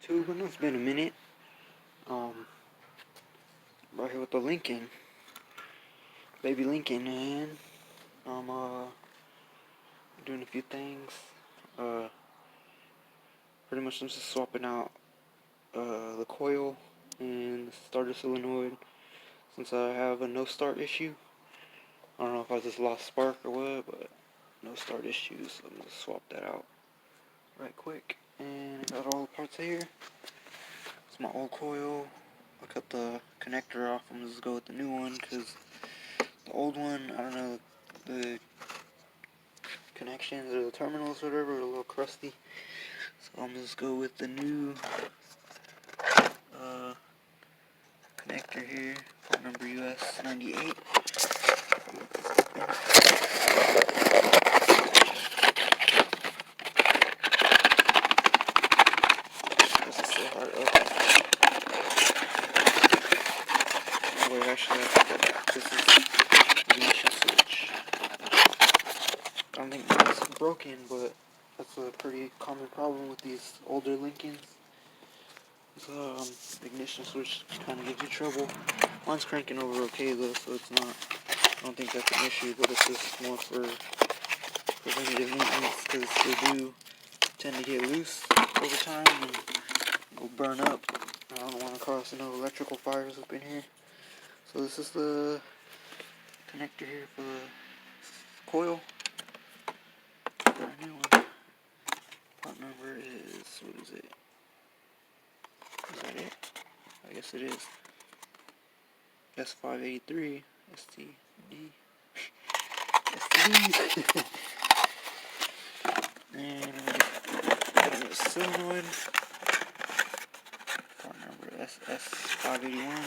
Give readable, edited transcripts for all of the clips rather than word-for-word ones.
YouTube, and it's been a minute. Right here with the Lincoln, baby Lincoln, and I'm doing a few things. Uh, Pretty much I'm just swapping out the coil and the starter solenoid since I have a no start issue. I don't know if I just lost spark or what, but no start issue, so I'm gonna swap that out right quick. And I got all the parts here. It's my old coil. I cut the connector off. I'm just go with the new one because the old one, I don't know, the connections or the terminals or whatever are a little crusty. So I'm just go with the new connector here, part number US 98. This is so hard open. Wait, actually, this is the ignition switch. I don't think it's broken, but that's a pretty common problem with these older Lincolns. The ignition switch kind of gives you trouble. Mine's cranking over okay though, so it's not. I don't think that's an issue, but it's just more for preventative maintenance because they do tend to get loose over time and will burn up. I don't want to cause no electrical fires up in here. So this is the connector here for the coil. Brand new one. Part number is, what is it? Is that it? I guess it is. S583 STD. STD. And got a solenoid. Part number SS581.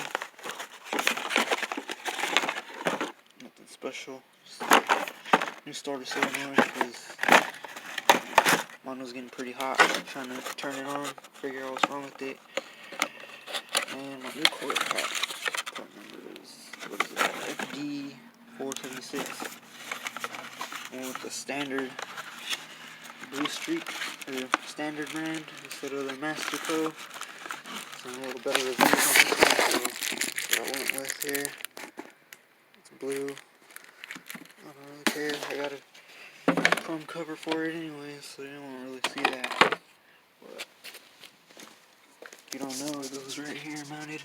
Nothing special. Just new starter solenoid because mine was getting pretty hot. I'm trying to turn it on, figure out what's wrong with it. And my new coil pack. Part number is, what is it? FD476. And with the standard blue streak, or standard brand, instead of the Master Pro. Some a little better reviews on this one, so that's what I went with here. It's blue. I don't really care. I got a chrome cover for it anyway, so you don't really see that. But if you don't know, it goes right here mounted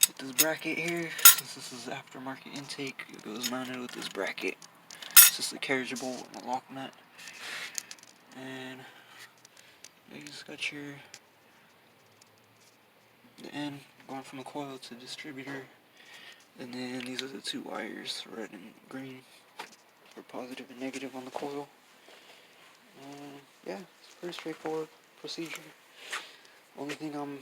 with this bracket here. Since this is aftermarket intake, it goes mounted with this bracket. It's just a carriage bolt and a lock nut. And you just got the end going from the coil to the distributor. And then these are the two wires, red and green, for positive and negative on the coil. And yeah, it's a pretty straightforward procedure. Only thing that'll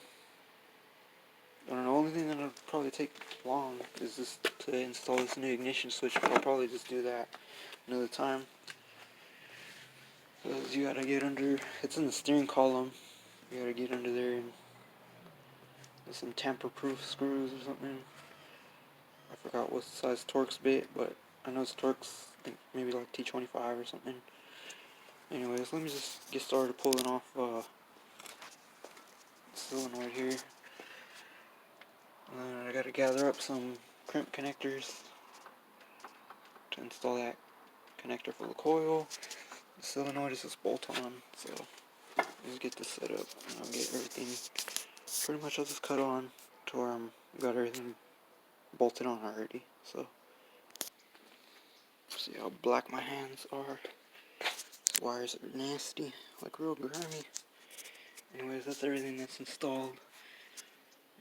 probably take long is just to install this new ignition switch, but I'll probably just do that another time. Because you gotta get under, it's in the steering column, you gotta get under there and there's some tamper-proof screws or something. I forgot what size Torx bit, but I know it's Torx, I think maybe like T25 or something. Anyways, let me just get started pulling off solenoid here. And I gotta gather up some crimp connectors to install that connector for the coil. The solenoid is just bolt on, so let's get this set up and I'll get everything, pretty much I'll just cut on to where I'm got everything bolted on already. So see how black my hands are. These wires are nasty, like real grimy. Anyways, that's everything that's installed.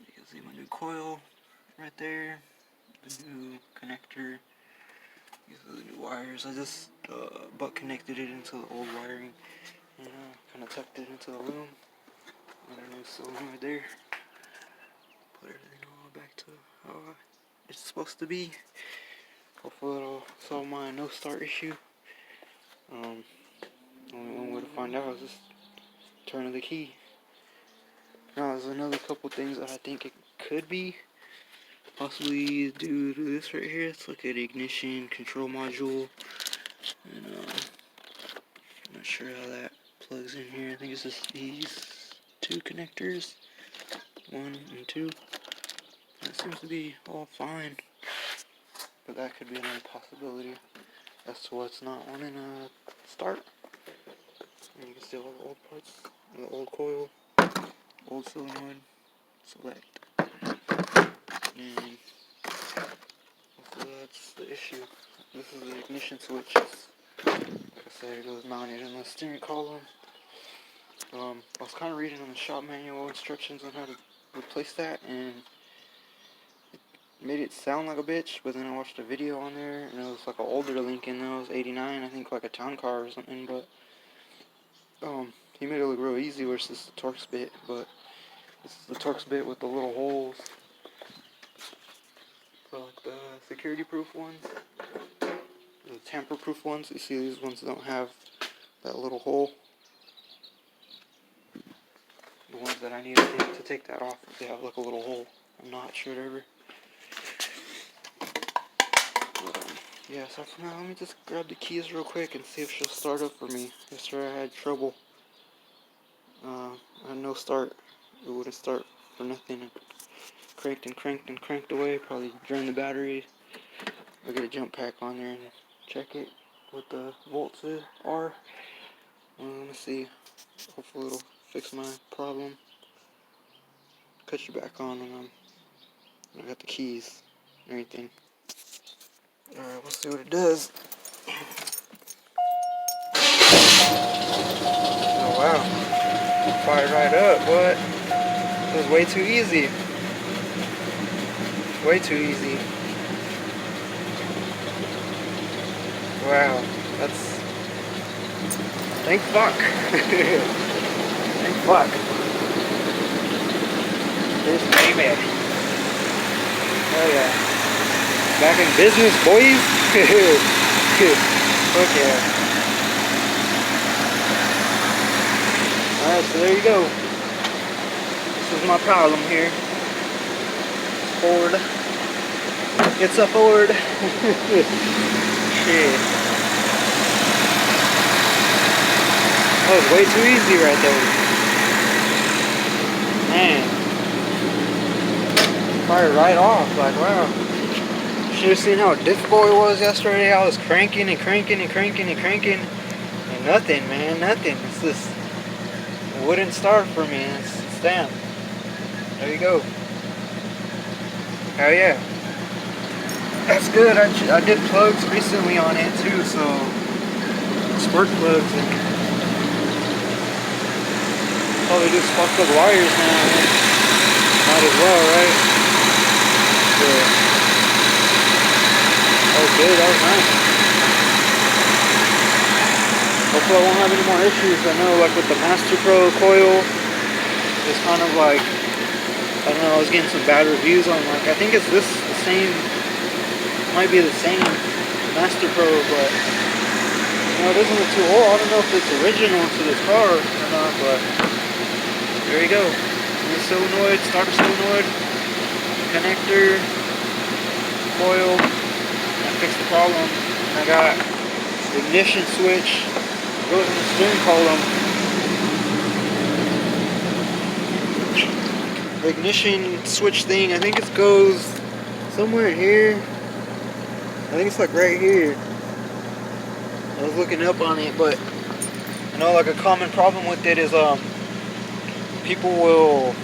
You can see my new coil right there, the new connector. These are the new wires. I just butt connected it into the old wiring and kind of tucked it into the loom. Another new solenoid there. Put everything all back to how it's supposed to be. Hopefully it'll solve my no start issue. Only one way to find out is just turning the key. Now there's another couple things that I think it could be possibly due to this right here. It's like an ignition control module, and I'm not sure how that plugs in here. I think it's just these. two connectors, 1 and 2. That seems to be all fine, but that could be another possibility as to what's not wanting to start. And you can see all the old parts, the old coil, old solenoid, select, and that's the issue. This is the ignition switch. Like I said, it goes mounted in the steering column. I was kind of reading on the shop manual instructions on how to replace that, and it made it sound like a bitch, but then I watched a video on there, and it was like an older Lincoln, that was 89, I think like a town car or something, but he made it look real easy versus the Torx bit, but this is the Torx bit with the little holes, so like the security proof ones, the tamper proof ones. You see these ones don't have that little hole. The ones that I need to take that off, they have like a little hole, a notch or whatever. Yeah, so for now, let me just grab the keys real quick and see if she'll start up for me. Yesterday I had trouble. I had no start. It wouldn't start for nothing. Cranked and cranked and cranked away. Probably drained the battery. I'll get a jump pack on there and check it what the volts are. Let me see. Hopefully it'll fix my problem. Cut you back on and I got the keys and everything. Alright, we'll see what it does. Oh wow. Fired right up, but it was way too easy. Way too easy. Wow, that's... Thank fuck. Thank fuck. This baby. Oh yeah. Back in business, boys. Fuck yeah. Alright, so there you go. This is my problem here. Ford. It's a Ford. Shit. That was way too easy right there. Man. Fired right off, like wow. Should have seen how difficult it was yesterday. I was cranking and cranking and cranking and cranking. And nothing, man, nothing. It's just, it wouldn't start for me. It's damn. There you go. Hell yeah. That's good. I did plugs recently on it too, so spark plugs. And probably do spark plug wires now. Might as well, right? So, that was good. That was nice. Hopefully I won't have any more issues. I know, like with the Master Pro coil, it's kind of like, I don't know, I was getting some bad reviews on, like, I think it's the same, might be the same Master Pro, but, you know, it doesn't look too old. I don't know if it's original to this car or not, but there you go. The solenoid, starter solenoid, connector, coil, and I fixed the problem. And I got the ignition switch, goes in the steering column. The ignition switch thing, I think it goes somewhere here. I think it's like right here. I was looking up on it, but you know, like a common problem with it is people will,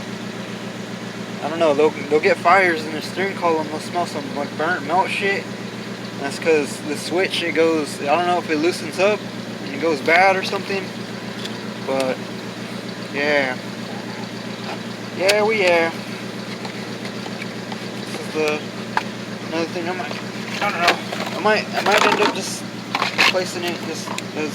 I don't know, they'll get fires in their steering column. They'll smell some like burnt melt shit. And that's because the switch, it goes, I don't know if it loosens up and it goes bad or something, but yeah. Yeah, this is another thing I don't know, I might end up just replacing it just as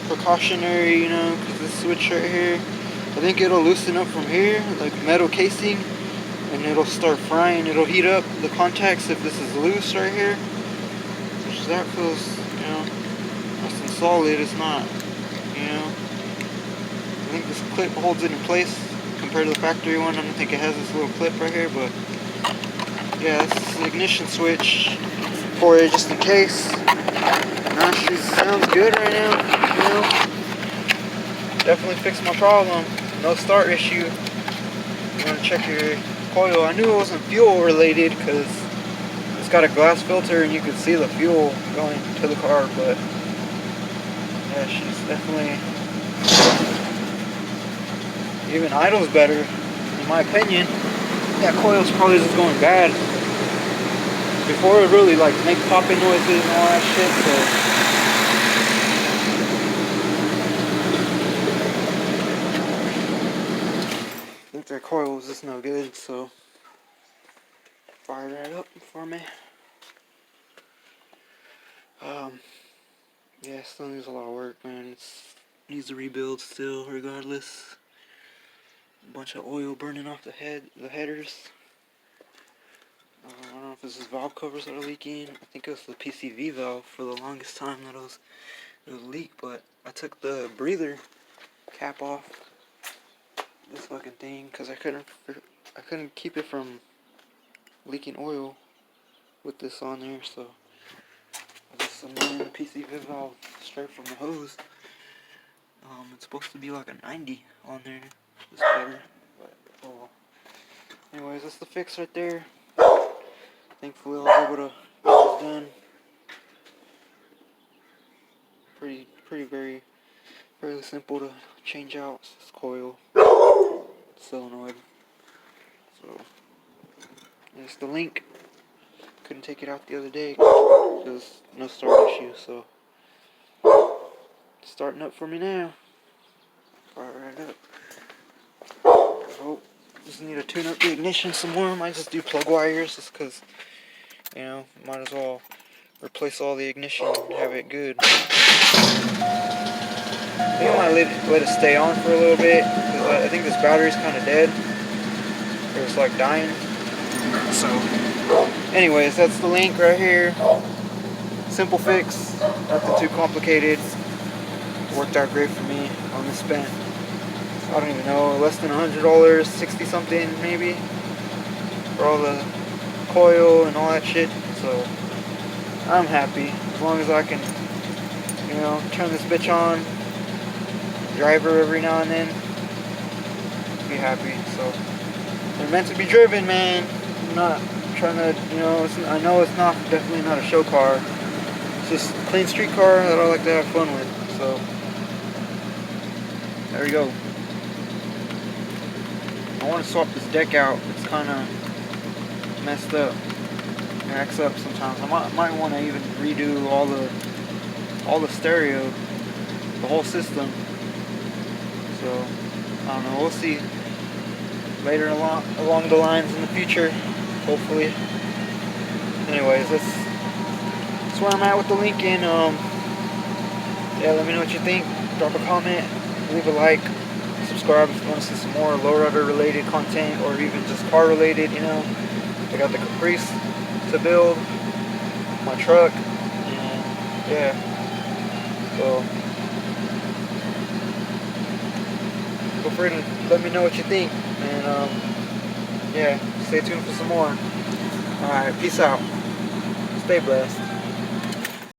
precautionary, you know, because this switch right here, I think it'll loosen up from here, like metal casing, and it'll start frying, it'll heat up the contacts if this is loose right here, which that feels, you know, nice and solid. It's not, you know, I think this clip holds it in place compared to the factory one. I don't think it has this little clip right here, but yeah, this is the ignition switch for it just in case. It actually sounds good right now, you know, definitely fixed my problem. no start issue. You want to check your coil. I knew it wasn't fuel related because it's got a glass filter and you can see the fuel going to the car, but yeah, she's definitely, even idles better, in my opinion. That coil's probably just going bad. Before it would really like make popping noises and all that shit, so I think that coil was just no good, so fire that up for me. Yeah, it still needs a lot of work, man. It needs a rebuild still, regardless. A bunch of oil burning off the headers. I don't know if this is valve covers that are leaking. I think it was the PCV valve for the longest time that it was leak, but I took the breather cap off this fucking thing because I couldn't keep it from leaking oil with this on there, so I just unloaded the PCV valve straight from the hose. It's supposed to be like a 90 on there. It's better, but oh well. Anyways, that's the fix right there. Thankfully, I was able to get this done. Fairly simple to change out. This coil, solenoid. So, it's the link. Couldn't take it out the other day because no start issue. So, it's starting up for me now. Fire right up. Oh, just need to tune up the ignition some more. Might just do plug wires just because, you know, might as well replace all the ignition and have it good. I think I might let it stay on for a little bit because I think this battery's kind of dead. Or it's like dying. So, anyways, that's the link right here. Simple fix, nothing too complicated. Worked out great for me. I only spent, I don't even know, less than $100, 60 something maybe, for all the coil and all that shit. So I'm happy as long as I can, you know, turn this bitch on, drive her every now and then, be happy. So they're meant to be driven, man. I'm not trying to, you know, I know it's not, definitely not a show car. It's just a clean street car that I like to have fun with. So there we go. I want to swap this deck out. It's kind of messed up. It acts up sometimes. I might want to even redo all the stereo, the whole system. So I don't know. We'll see later along the lines in the future, hopefully. Anyways, that's where I'm at with the Lincoln. Yeah, let me know what you think. Drop a comment, leave a like, subscribe if you want to see some more lowrider related content or even just car related. You know, I got the Caprice to build, my truck, and yeah. So feel free to let me know what you think, and yeah, stay tuned for some more. Alright, peace out. Stay blessed.